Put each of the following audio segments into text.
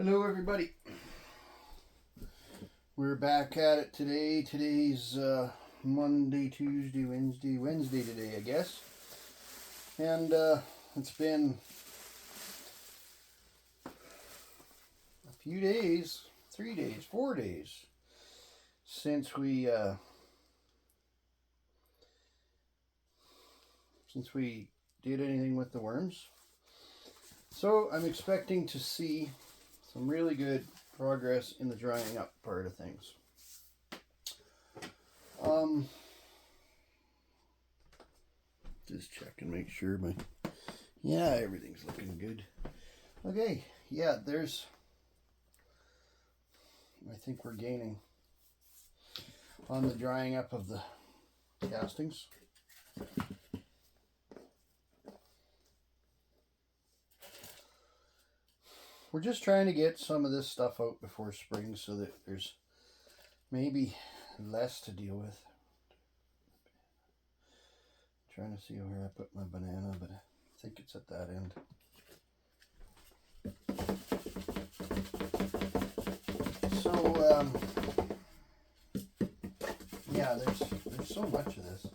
Hello everybody. We're back at it today. Today's Monday, Tuesday, Wednesday today, I guess. And it's been a few days, 3 days, 4 days since we did anything with the worms. So I'm expecting to see some really good progress in the drying up part of things. Just check and make sure everything's looking good. Okay, yeah, I think we're gaining on the drying up of the castings. We're just trying to get some of this stuff out before spring so that there's maybe less to deal with. I'm trying to see where I put my banana, but I think it's at that end. So, yeah, there's so much of this.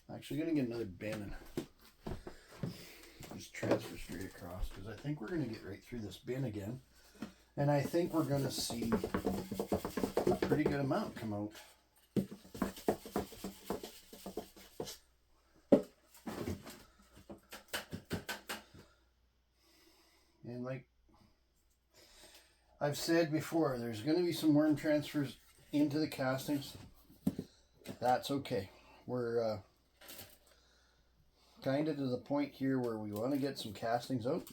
I'm actually going to get another bin and just transfer straight across because I think we're going to get right through this bin again, and I think we're going to see a pretty good amount come out. And like I've said before, there's going to be some worm transfers into the castings. That's okay. We're kind of to the point here where we want to get some castings out.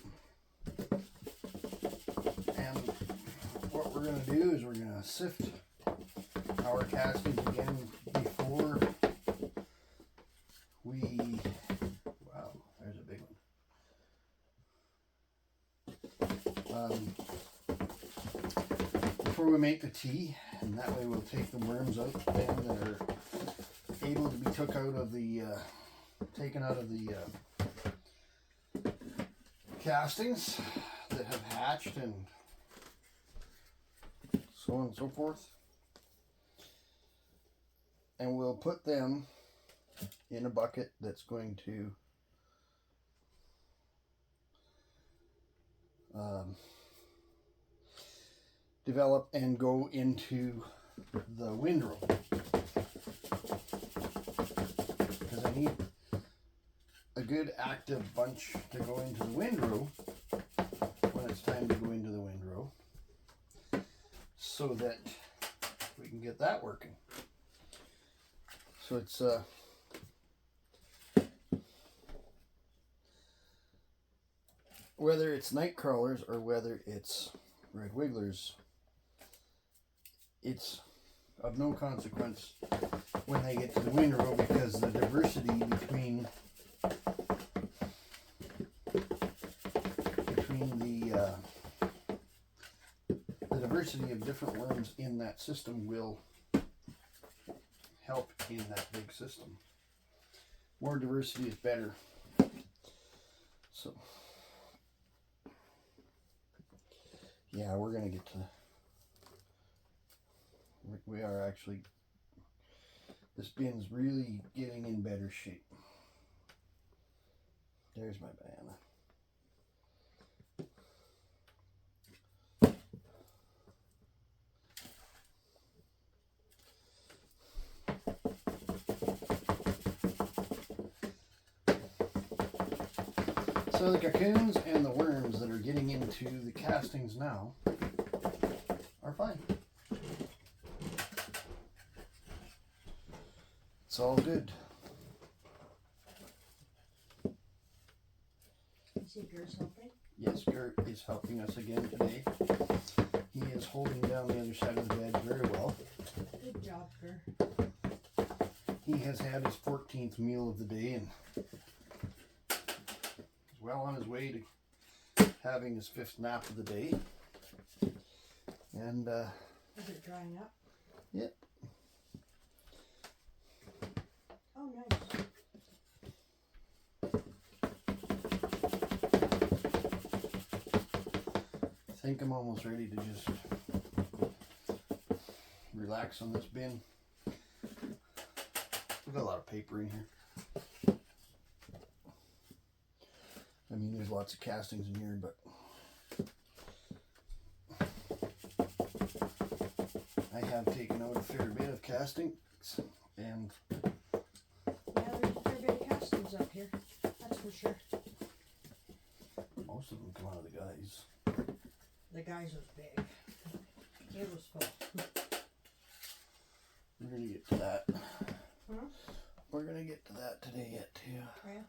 And what we're going to do is we're going to sift our castings again before we... Wow, there's a big one. Before we make the tea, and that way we'll take the worms out then that are able to be taken out of the castings that have hatched and so on and so forth. And we'll put them in a bucket that's going to develop and go into the windrow. Because I need a good active bunch to go into the windrow when it's time to go into the windrow, so that we can get that working. So it's whether it's night crawlers or whether it's red wigglers, it's of no consequence when they get to the windrow, because the diversity between the diversity of different worms in that system will help in that big system. More diversity is better. So yeah, we're gonna get to, we are actually, this bin's really getting in better shape. There's my banana. So the cocoons and the worms that are getting into the castings now are fine. It's all good. Is Gert's helping? Yes, Gert is helping us again today. He is holding down the other side of the bed very well. Good job, Gert. He has had his 14th meal of the day and is well on his way to having his 5th nap of the day. And is it drying up? Yep. Oh, nice. think I'm almost ready to just relax on this bin. We've got a lot of paper in here. I mean, there's lots of castings in here, but I have taken out a fair bit of castings, and Yeah, there's a fair bit of castings up here. That's for sure. most of them come out of the guys. The guys was big. It was full. We're gonna get to that. Huh? We're gonna get to that today yet too. Yeah.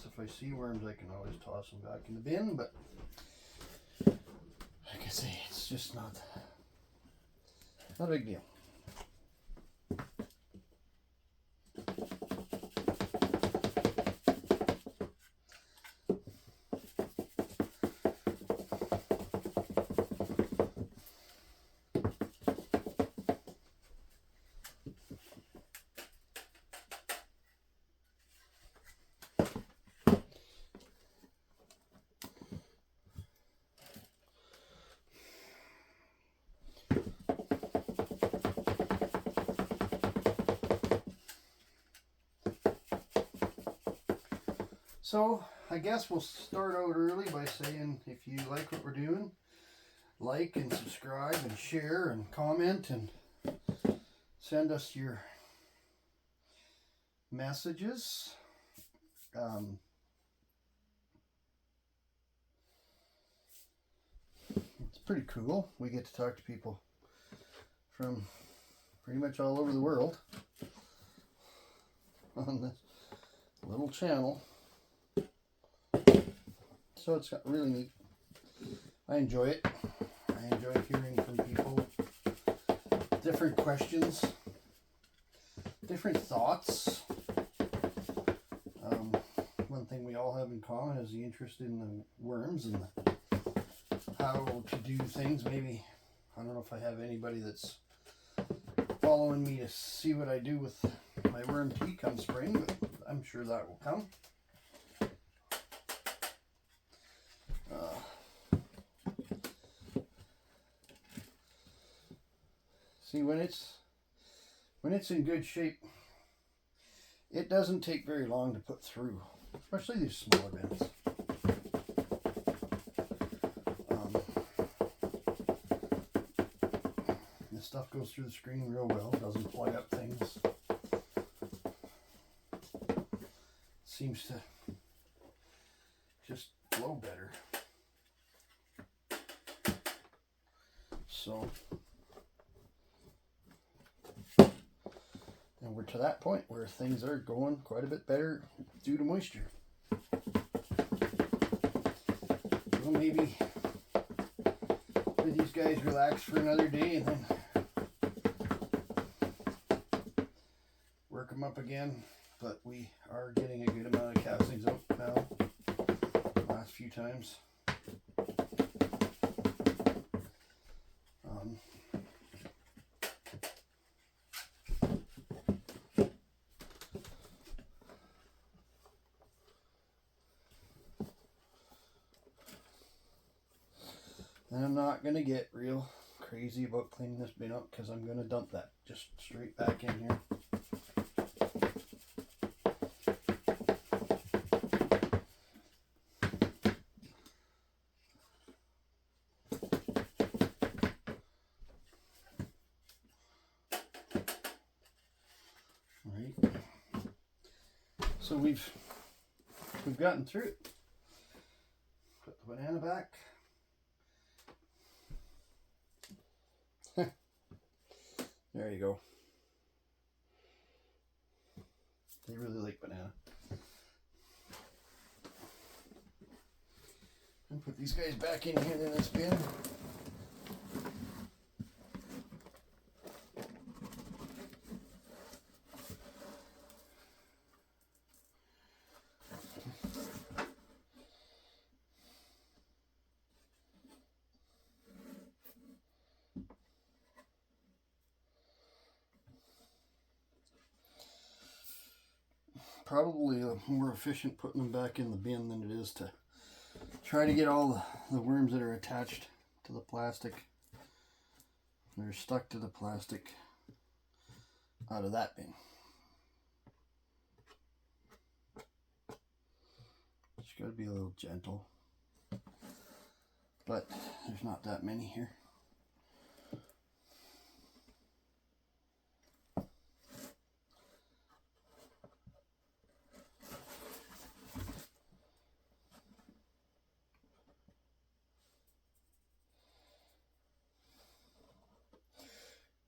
If I see worms, I can always toss them back in the bin, but like I say, it's just not a big deal. So I guess we'll start out early by saying, if you like what we're doing, like and subscribe and share and comment and send us your messages. It's pretty cool. We get to talk to people from pretty much all over the world on this little channel. So it's really neat. I enjoy it. I enjoy hearing from people. Different questions. Different thoughts. One thing we all have in common is the interest in the worms and how to do things. Maybe, I don't know if I have anybody that's following me to see what I do with my worm tea come spring, but I'm sure that will come. See, when it's in good shape, it doesn't take very long to put through, especially these smaller bins. This stuff goes through the screen real well. It doesn't plug up things. It seems to just flow better. So, and we're to that point where things are going quite a bit better due to moisture. Well, maybe let these guys relax for another day and then work them up again. But we are getting a good amount of castings out now. Last few times. And I'm not going to get real crazy about cleaning this bin up because I'm going to dump that just straight back in here. Right. So we've gotten through it. Put the banana back. There you go. They really like banana. And put these guys back in here in this bin. probably more efficient putting them back in the bin than it is to try to get all the worms that are attached to the plastic, that are stuck to the plastic, out of that bin. Just got to be a little gentle. But there's not that many here.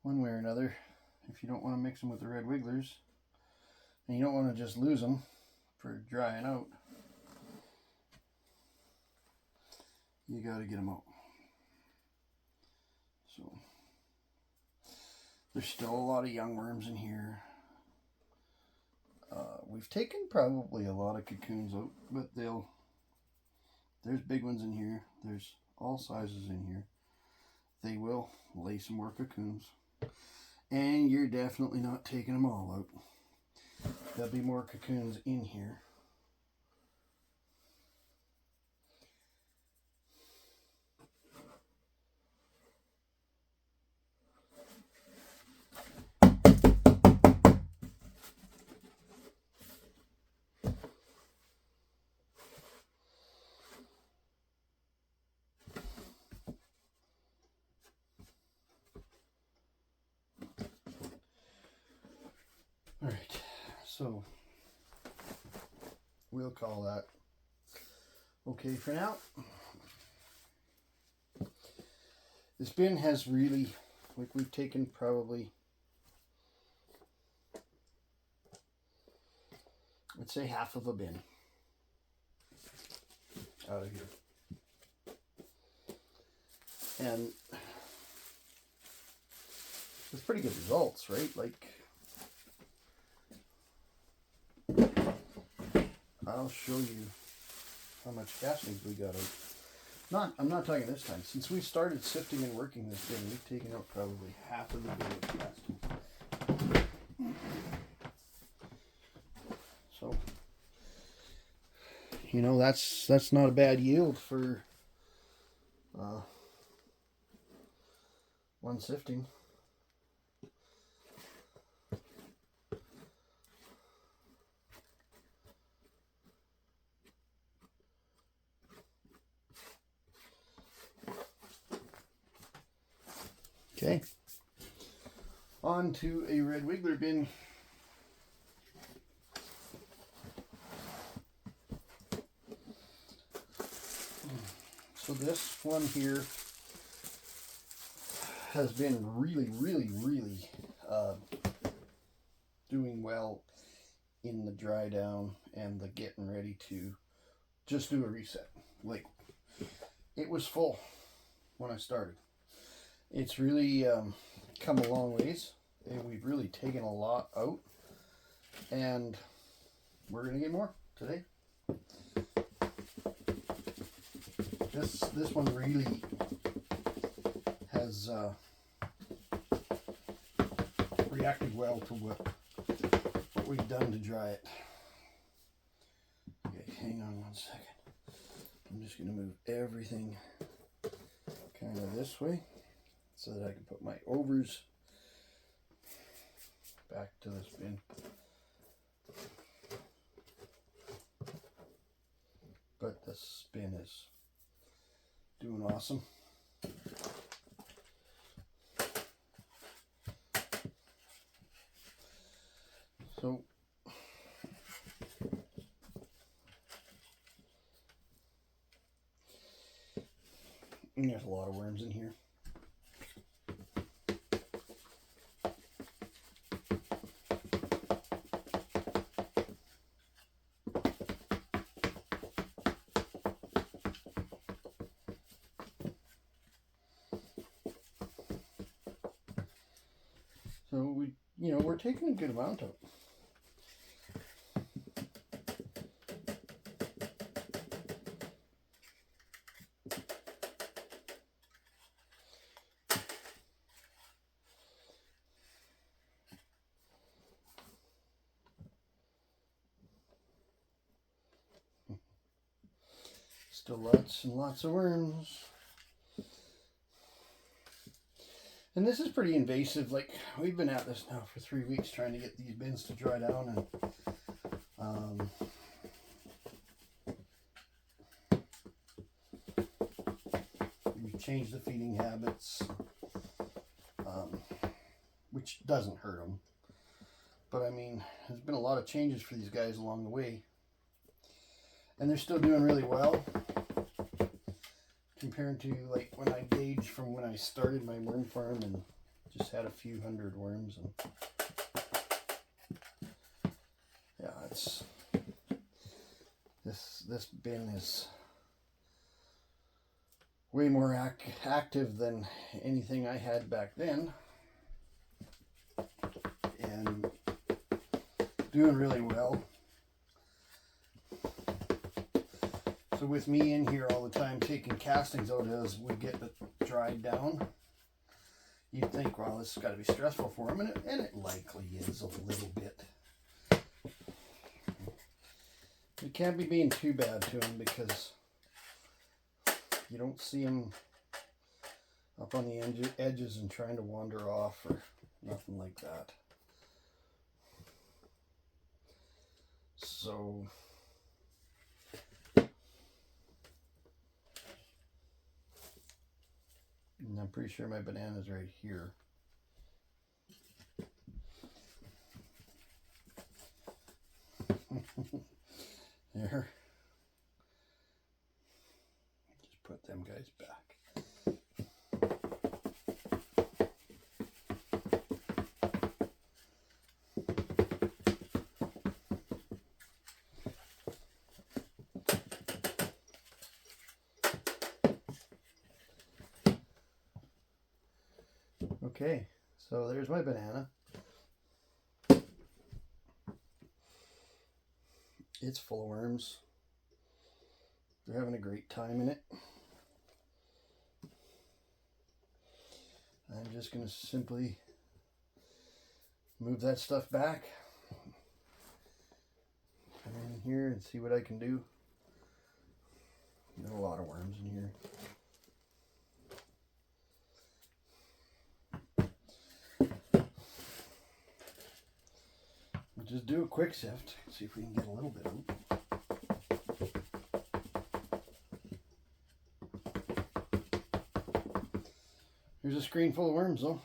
One way or another, if you don't want to mix them with the red wigglers, and you don't want to just lose them for drying out, you got to get them out. So there's still a lot of young worms in here. We've taken probably a lot of cocoons out, but there's big ones in here. There's all sizes in here. They will lay some more cocoons. And you're definitely not taking them all out. There'll be more cocoons in here. Alright, so we'll call that okay for now. This bin has really, like, we've taken probably, let's say half of a bin out of here. And it's pretty good results, right? Like, I'll show you how much castings we got out. I'm not talking this time. Since we started sifting and working this bin, we've taken out probably half of the bin of castings. So, you know, that's not a bad yield for one sifting. Okay, on to a red wiggler bin. So this one here has been really doing well in the dry down and the getting ready to just do a reset. Like, it was full when I started. It's really come a long ways, and we've really taken a lot out, and we're gonna get more today. This one really has reacted well to what we've done to dry it. Okay, hang on one second. I'm just gonna move everything kind of this way, so that I can put my overs back to this bin. But this bin is doing awesome. So there's a lot of worms in here. So we're taking a good amount out. Still lots and lots of worms. And this is pretty invasive. Like, we've been at this now for 3 weeks trying to get these bins to dry down, and we've changed the feeding habits, which doesn't hurt them. But I mean, there's been a lot of changes for these guys along the way. And they're still doing really well. Compared to like when I gauged from when I started my worm farm and just had a few hundred worms, and yeah, it's this bin is way more active than anything I had back then, and doing really well. So with me in here all the time taking castings out as we get it dried down, you'd think, well, this has got to be stressful for him, and it likely is a little bit. It can't be being too bad to him because you don't see him up on the edges and trying to wander off or nothing like that. So and I'm pretty sure my banana's right here. There. Just put them guys back. Okay, so there's my banana. It's full of worms. They're having a great time in it. I'm just going to simply move that stuff back. Come in here and see what I can do. There's a lot of worms in here. Just do a quick sift, see if we can get a little bit out. Here's a screen full of worms though.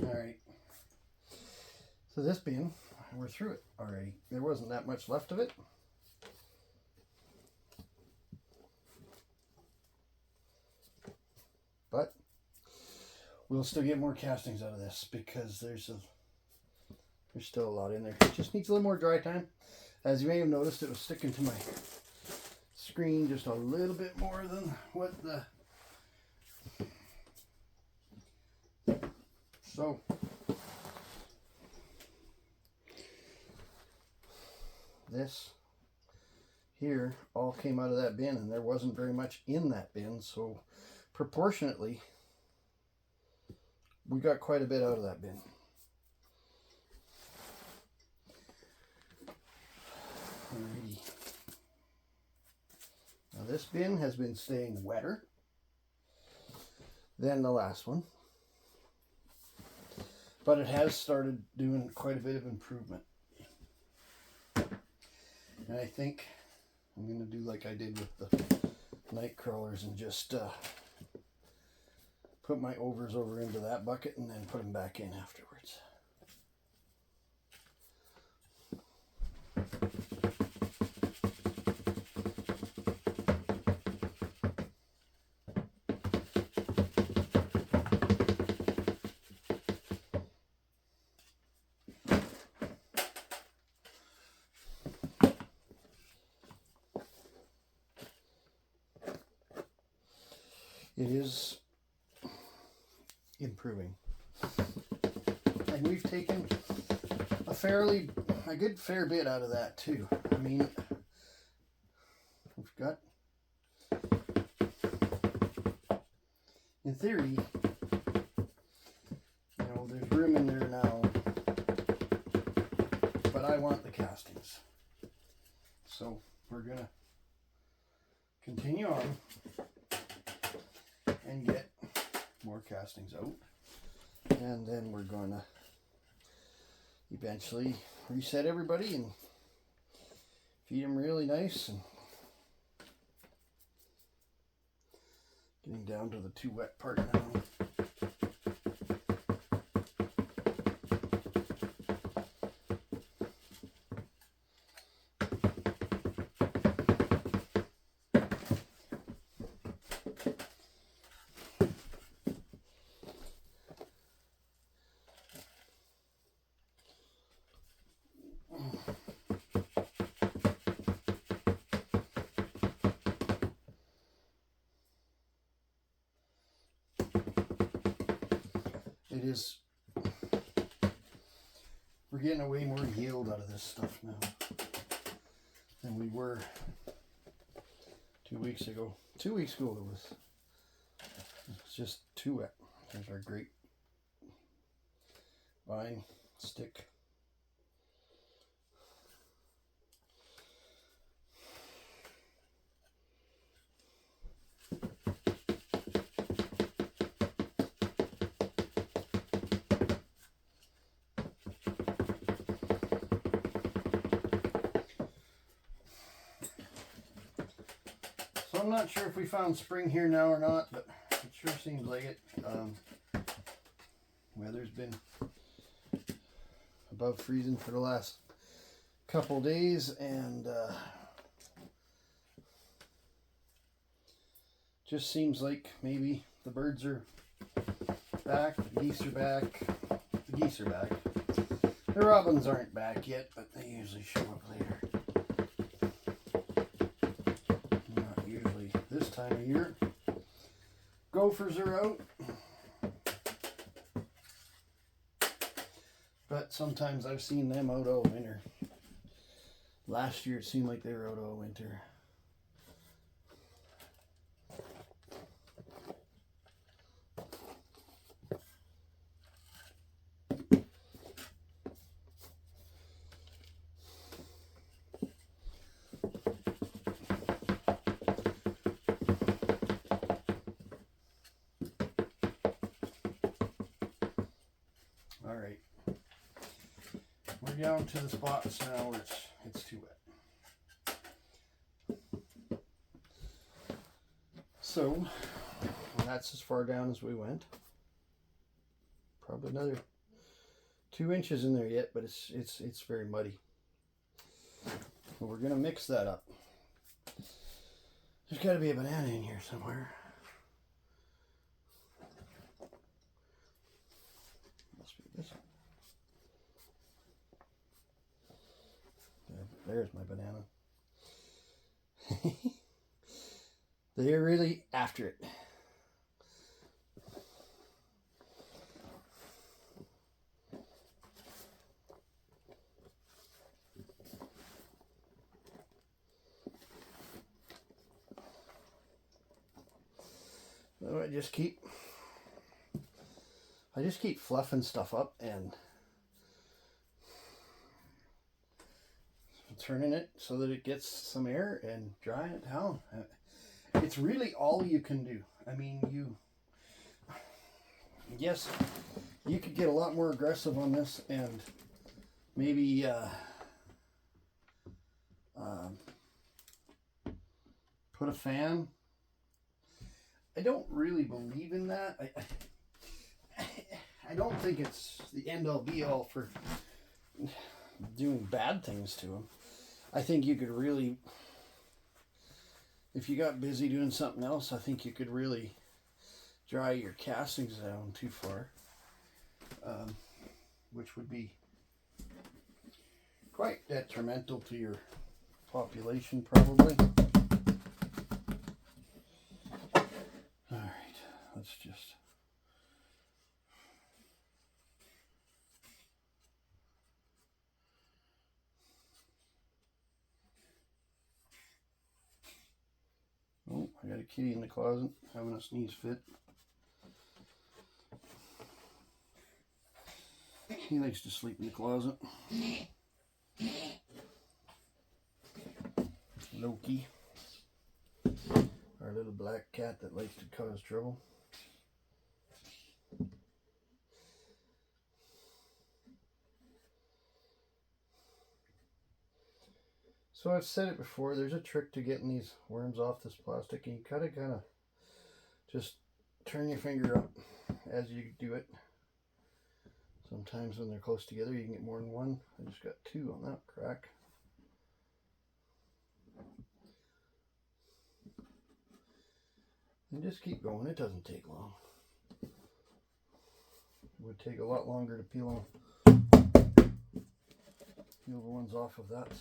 Alright, so this bin, we're through it already. There wasn't that much left of it. But we'll still get more castings out of this because there's still a lot in there. It just needs a little more dry time. As you may have noticed, it was sticking to my screen just a little bit more than what the... So, this here all came out of that bin, and there wasn't very much in that bin, so proportionately we got quite a bit out of that bin. Alrighty. Now this bin has been staying wetter than the last one, but it has started doing quite a bit of improvement. And I think I'm going to do like I did with the night crawlers and just put my overs over into that bucket and then put them back in afterwards. it is improving. And we've taken a good fair bit out of that too. I mean, we've got, in theory, you know, there's room in there now, but I want the castings. So we're gonna continue on and get more castings out, and then we're gonna eventually reset everybody and feed them really nice. And getting down to the too wet part now. It is, we're getting a way more yield out of this stuff now than we were 2 weeks ago. 2 weeks ago it was just too wet. There's our great vine stick. So I'm not sure if we found spring here now or not, but it sure seems like it. Weather's been above freezing for the last couple days, and just seems like maybe the birds are back, the geese are back, the geese are back. The robins aren't back yet, but they usually show up later. Not usually this time of year. Gophers are out. But sometimes I've seen them out all winter. Last year it seemed like they were out all winter. All right. We're down to the spots now where it's too wet. So that's as far down as we went. Probably another 2 inches in there yet, but it's very muddy. Well, we're gonna mix that up. There's got to be a banana in here somewhere. Must be this one. There's my banana. They're really after it. So I just keep fluffing stuff up and turning it so that it gets some air and drying it down. It's really all you can do. I mean, yes, you could get a lot more aggressive on this and maybe put a fan. I don't really believe in that. I don't think it's the end all be all for doing bad things to them. I think you could really, if you got busy doing something else, I think you could really dry your castings down too far, which would be quite detrimental to your population probably. All right. Oh, I got a kitty in the closet having a sneeze fit. He likes to sleep in the closet. Loki, our little black cat that likes to cause trouble. So I've said it before, there's a trick to getting these worms off this plastic, and you gotta kind of just turn your finger up as you do it. Sometimes when they're close together you can get more than one. I just got two on that crack. And just keep going, it doesn't take long. It would take a lot longer to peel the ones off of that.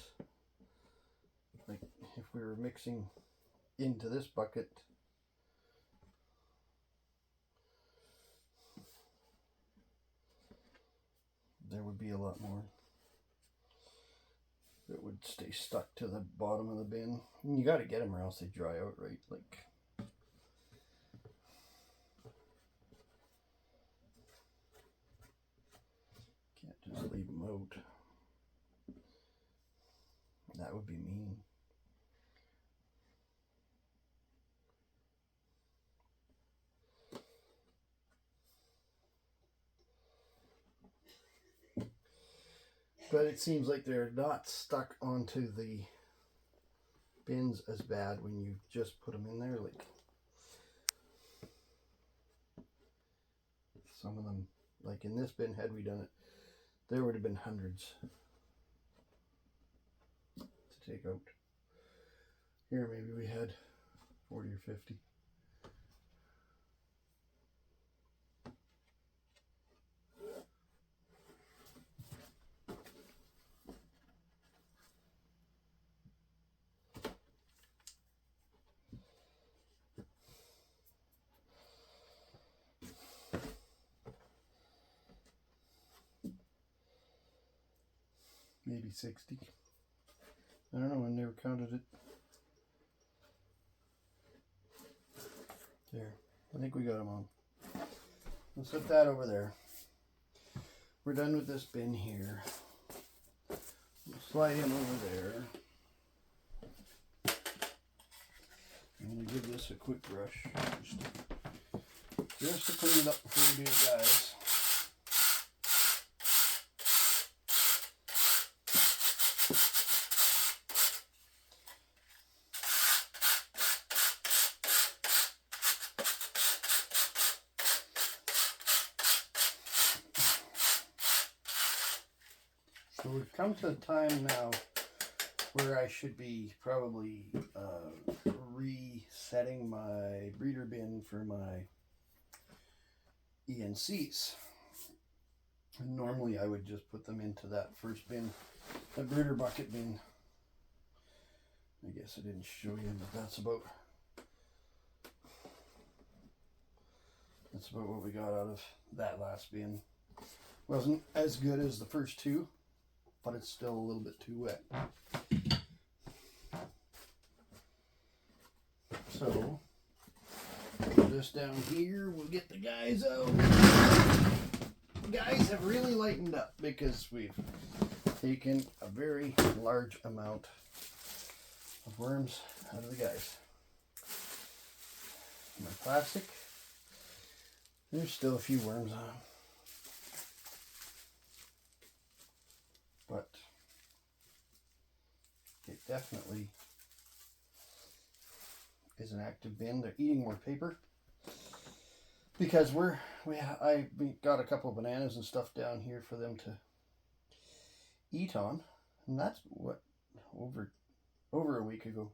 Like if we were mixing into this bucket, there would be a lot more. It would stay stuck to the bottom of the bin. And you got to get them or else they dry out, right? Like, can't just leave them out. That would be mean. But it seems like they're not stuck onto the bins as bad when you just put them in there. Like some of them, like in this bin, had we done it, there would have been hundreds to take out. Here maybe we had 40 or 50. Maybe 60. I don't know, I never counted it. There, I think we got them on. Let's put that over there. We're done with this bin here. We'll slide him over there. I'm going to give this a quick brush. Just to clean it up before we do it, guys. So we've come to the time now where I should be probably resetting my breeder bin for my ENCs. And normally I would just put them into that first bin, the breeder bucket bin. I guess I didn't show you, but that's about what we got out of that last bin. Wasn't as good as the first two, but it's still a little bit too wet. So, put this down here, we'll get the guys out. The guys have really lightened up because we've taken a very large amount of worms out of the guys. My plastic, there's still a few worms on them. But it definitely is an active bin. They're eating more paper because I got a couple of bananas and stuff down here for them to eat on, and that's what over a week ago,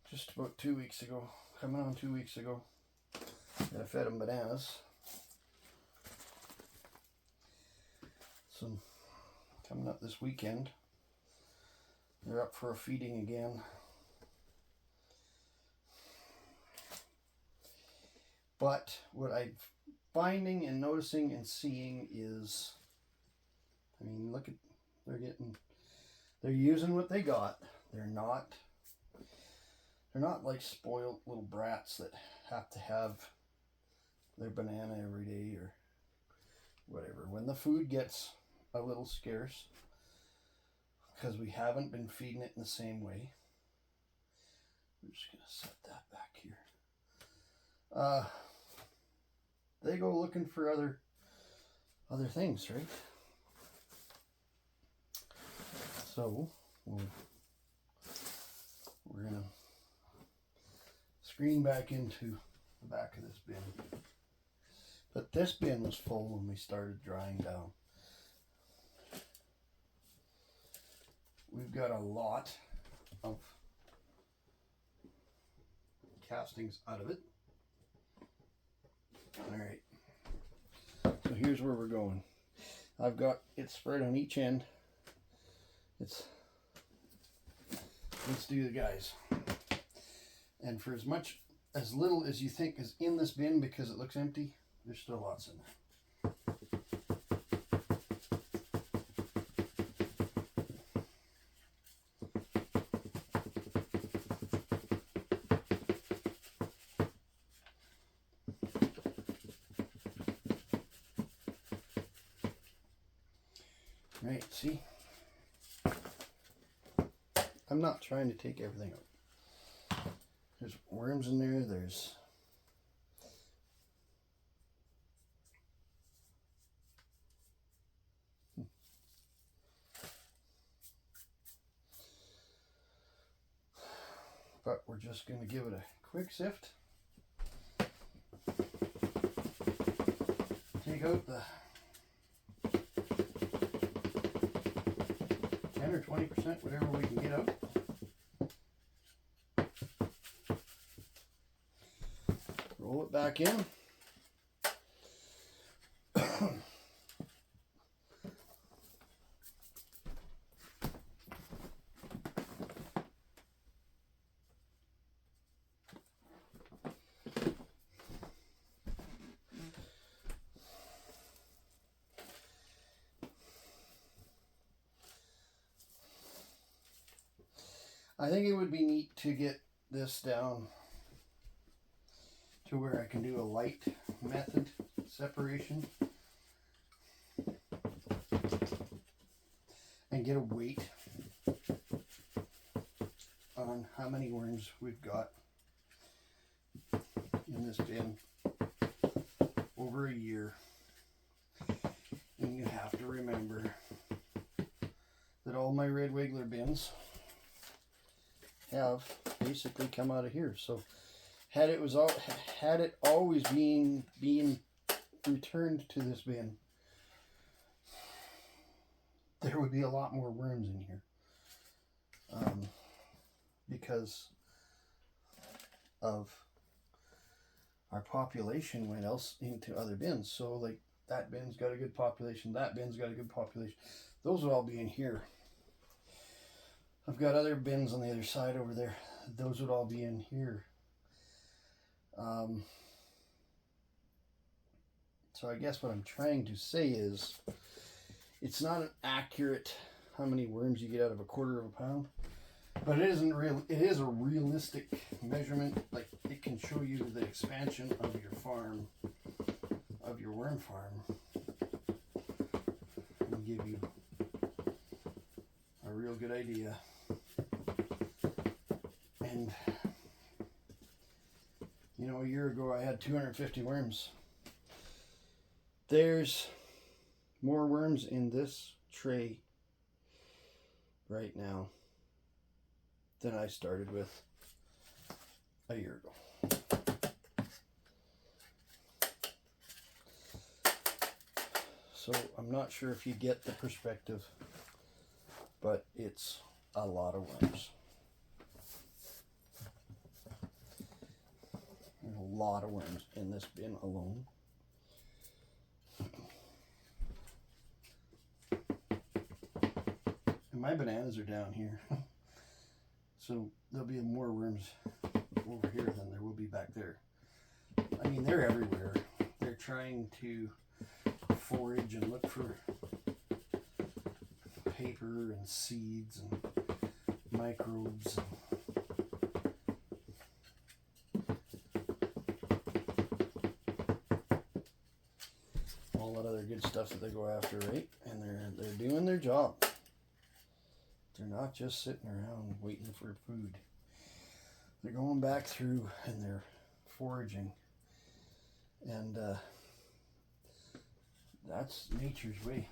just about 2 weeks ago, coming on 2 weeks ago, and I fed them bananas. Some coming up this weekend. They're up for a feeding again. But what I'm finding and noticing and seeing is, I mean, look at, they're using what they got. They're they're not like spoiled little brats that have to have their banana every day or whatever. When the food gets a little scarce, because we haven't been feeding it in the same way, I'm just going to set that back here. They go looking for other things, right? So we're going to screen back into the back of this bin. But this bin was full when we started drying down. We've got a lot of castings out of it. Alright, so here's where we're going. I've got it spread on each end. Let's do the guys. And for as little as you think is in this bin because it looks empty, there's still lots in there. Right, see? I'm not trying to take everything out. There's worms in there, there's but we're just going to give it a quick sift. Take out the 10 or 20%, whatever we can get out. Roll it back in. I think it would be neat to get this down to where I can do a light method separation and get a weight on how many worms we've got in this bin over a year. And you have to remember that all my red wiggler bins have basically come out of here. So had it always been returned to this bin, there would be a lot more worms in here, because of our population went else into other bins. So like that bin's got a good population, that bin's got a good population. Those would all be in here. I've got other bins on the other side over there. Those would all be in here. So I guess what I'm trying to say is it's not an accurate how many worms you get out of a quarter of a pound, but it isn't real. It is a realistic measurement. Like it can show you the expansion of your farm, of your worm farm, and give you a real good idea. And you know, a year ago I had 250 worms. There's more worms in this tray right now than I started with a year ago. So I'm not sure if you get the perspective, but it's a lot of worms. There's a lot of worms in this bin alone. And my bananas are down here. So there'll be more worms over here than there will be back there. I mean, they're everywhere. They're trying to forage and look for paper and seeds and microbes. lot of other good stuff that they go after, right? And they're doing their job. They're not just sitting around waiting for food. They're going back through and they're foraging. And that's nature's way.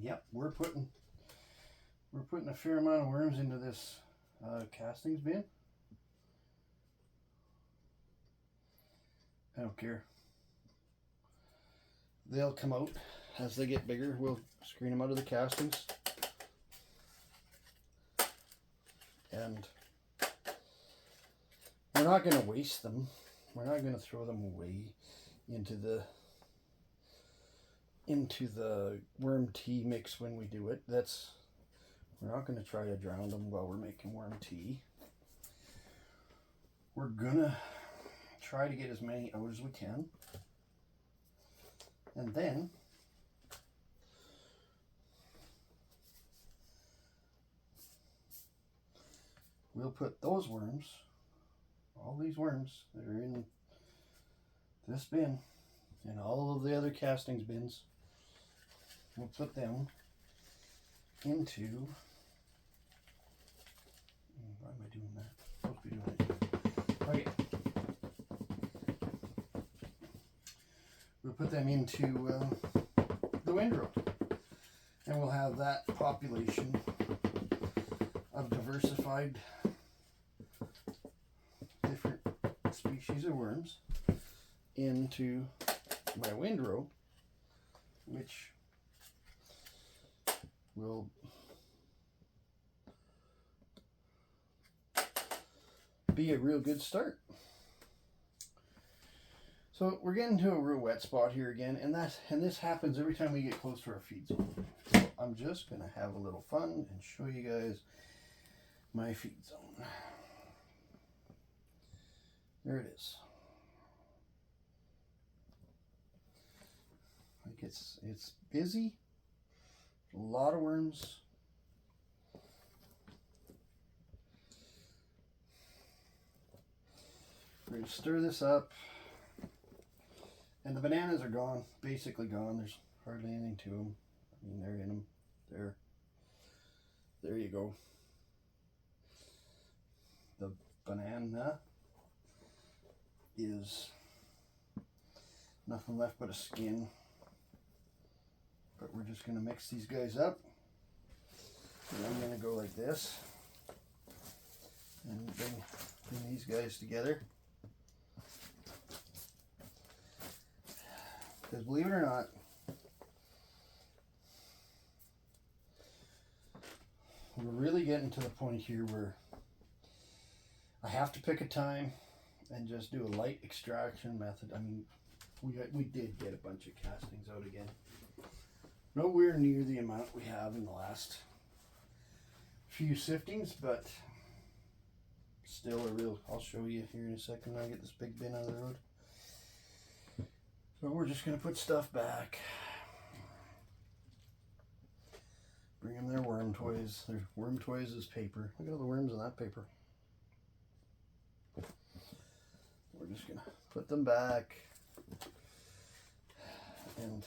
Yep, we're putting a fair amount of worms into this castings bin. I don't care. They'll come out as they get bigger. We'll screen them out of the castings. And we're not going to waste them. We're not going to throw them away into the worm tea mix when we do it. We're not going to try to drown them while we're making worm tea. We're going to try to get as many out as we can. And then we'll put those worms, all these worms that are in this bin and all of the other castings bins, we'll put them into, why am I doing that? I'm supposed to be doing it. Okay. We'll put them into the windrow, and we'll have that population of diversified different species of worms into my windrow, which will be a real good start. So we're getting to a real wet spot here again, and this happens every time we get close to our feed zone. So I'm just gonna have a little fun and show you guys my feed zone. There it is. Like it's busy, a lot of worms. We're gonna stir this up. And the bananas are gone, basically gone. There's hardly anything to them. I mean, they're in them. There you go. The banana is nothing left but a skin. But we're just going to mix these guys up. And I'm going to go like this. And bring these guys together. Because believe it or not, we're really getting to the point here where I have to pick a time and just do a light extraction method. I mean, we did get a bunch of castings out again. Nowhere near the amount we have in the last few siftings, but still a real, I'll show you here in a second when I get this big bin out of the road. So we're just going to put stuff back. Bring them their worm toys. Their worm toys is paper. Look at all the worms in that paper. We're just going to put them back. And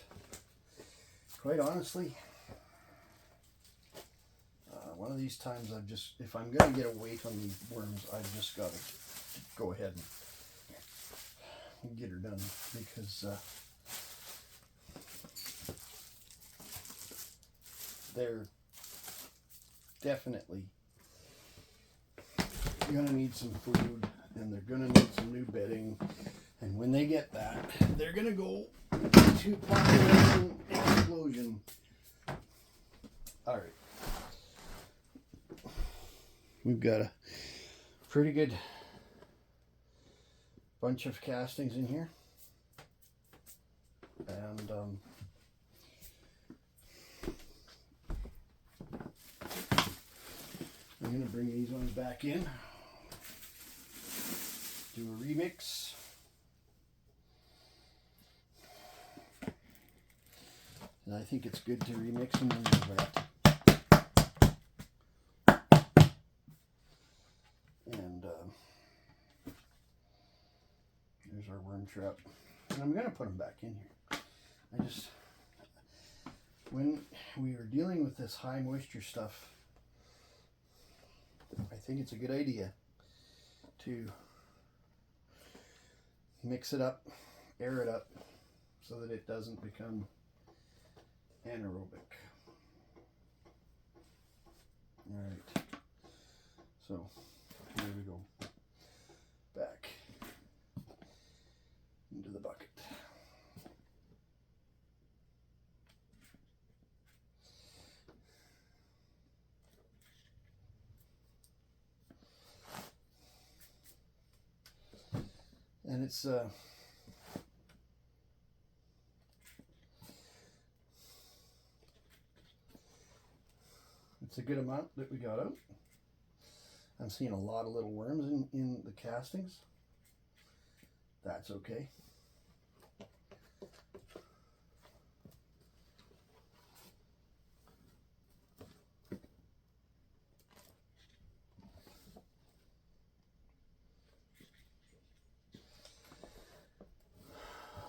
quite honestly, one of these times if I'm going to get a weight on these worms, I've just got to go ahead and get her done, because they're definitely gonna need some food, and they're gonna need some new bedding, and when they get that, they're gonna go to population explosion. All right, we've got a pretty good bunch of castings in here, and I'm going to bring these ones back in, do a remix. And I think it's good to remix them when they're wet. And there's our worm trap. And I'm going to put them back in here. When we are dealing with this high moisture stuff, I think it's a good idea to mix it up, air it up, so that it doesn't become anaerobic. Alright, so here we go. Back into the bucket. And it's a good amount that we got out. I'm seeing a lot of little worms in the castings. That's okay.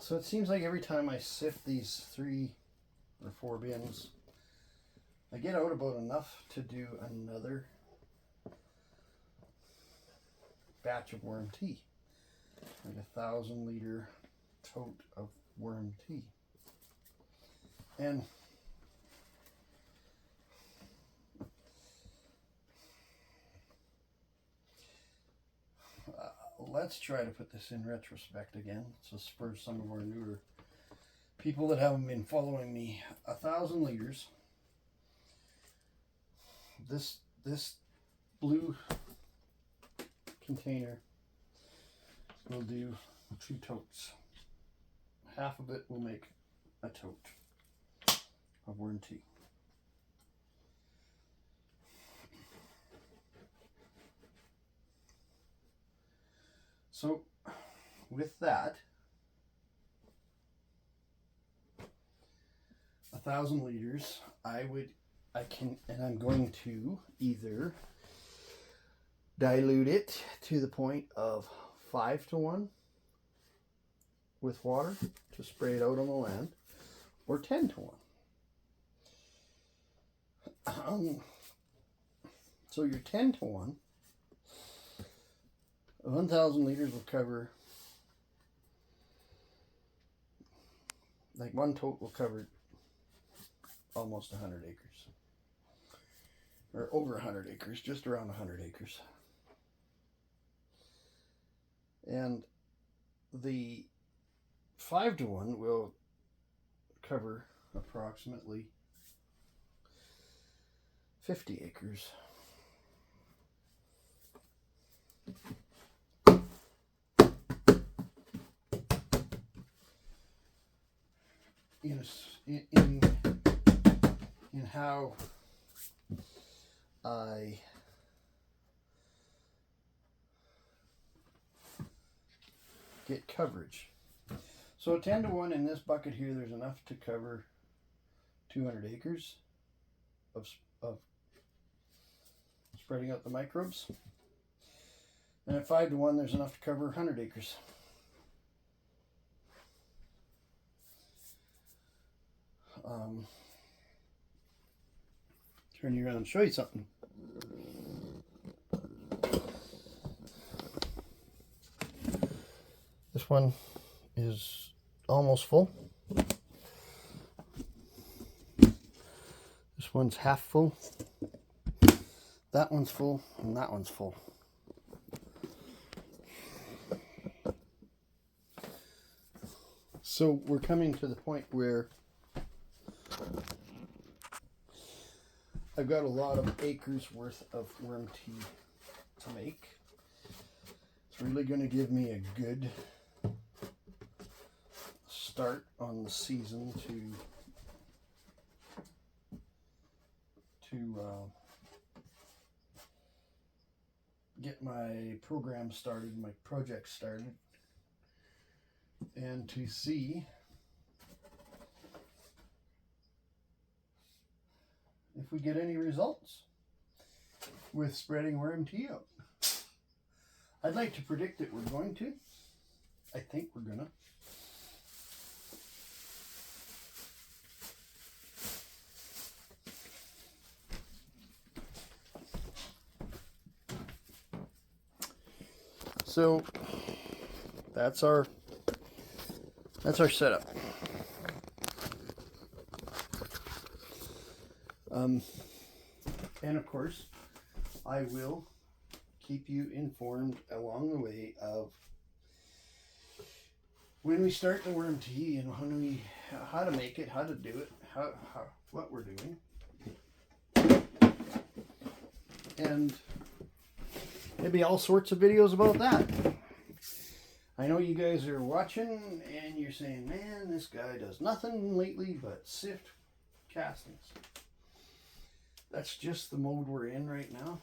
So it seems like every time I sift these 3 or 4 bins, I get out about enough to do another batch of worm tea. Like 1,000 liter tote of worm tea. And let's try to put this in retrospect again to spur some of our newer people that haven't been following me. 1,000 liters. This blue container will do 2 totes. Half of it will make a tote of worm tea. So with that, 1,000 liters, I'm going to either dilute it to the point of 5:1 with water to spray it out on the land, or 10:1. So your 10:1, 1,000 liters will cover, like 1 tote will cover almost 100 acres. Or over 100 acres, just around 100 acres. And the 5:1 will cover approximately 50 acres. In how I get coverage. So 10:1 in this bucket here, there's enough to cover 200 acres of spreading out the microbes. And at 5:1, there's enough to cover 100 acres. Turn you around and show you something. This one is almost full. This one's half full. That one's full, and that one's full. So we're coming to the point where I've got a lot of acres worth of worm tea to make. It's really going to give me a good start on the season to get my program started, my project started, and to see if we get any results with spreading worm tea out. I'd like to predict that we're going to. I think we're gonna. So that's our setup. And of course, I will keep you informed along the way of when we start the worm tea and how to make it, how to do it, what we're doing, and maybe all sorts of videos about that. I know you guys are watching and you're saying, man, this guy does nothing lately but sift castings. That's just the mode we're in right now.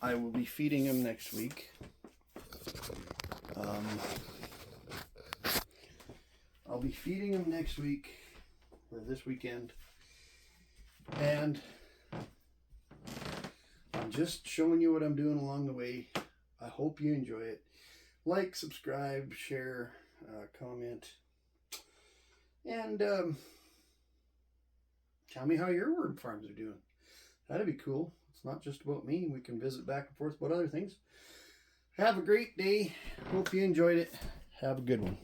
I will be feeding him next week. I'll be feeding him next week, or this weekend. And I'm just showing you what I'm doing along the way. I hope you enjoy it. Like, subscribe, share, comment. And tell me how your worm farms are doing. That'd be cool. It's not just about me. We can visit back and forth about other things. Have a great day. Hope you enjoyed it. Have a good one.